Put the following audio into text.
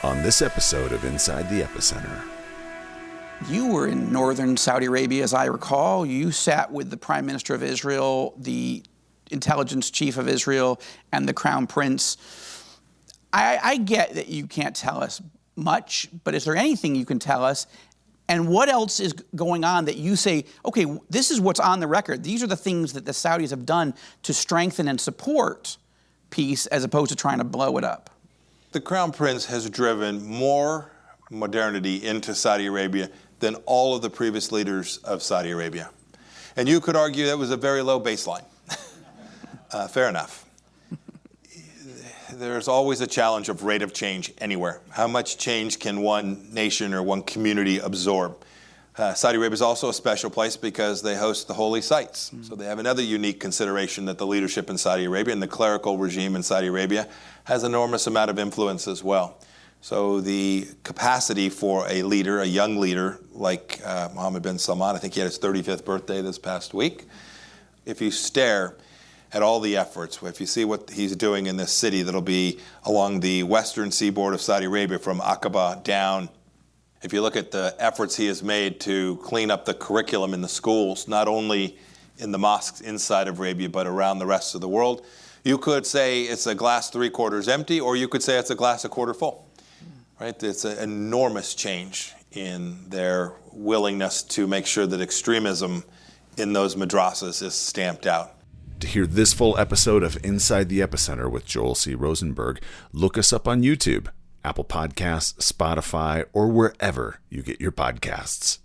on this episode of Inside the Epicenter. You were in northern Saudi Arabia, as I recall. You sat with the Prime Minister of Israel, the intelligence chief of Israel, and the Crown Prince. I get that you can't tell us much, but is there anything you can tell us? And what else is going on that you say, okay, this is what's on the record. These are the things that the Saudis have done to strengthen and support peace as opposed to trying to blow it up? The Crown Prince has driven more modernity into Saudi Arabia than all of the previous leaders of Saudi Arabia. And you could argue that was a very low baseline. Fair enough. There's always a challenge of rate of change anywhere. How much change can one nation or one community absorb? Saudi Arabia is also a special place because they host the holy sites. So they have another unique consideration that the leadership in Saudi Arabia and the clerical regime in Saudi Arabia has an enormous amount of influence as well. So the capacity for a leader, a young leader like Mohammed bin Salman, I think he had his 35th birthday this past week. If you stare at all the efforts, if you see what he's doing in this city that'll be along the western seaboard of Saudi Arabia from Aqaba down, if you look at the efforts he has made to clean up the curriculum in the schools, not only in the mosques inside of Arabia, but around the rest of the world, you could say it's a glass 3/4 empty, or you could say it's a glass 1/4 full. Right? It's an enormous change in their willingness to make sure that extremism in those madrasas is stamped out. To hear this full episode of Inside the Epicenter with Joel C. Rosenberg, look us up on YouTube, Apple Podcasts, Spotify, or wherever you get your podcasts.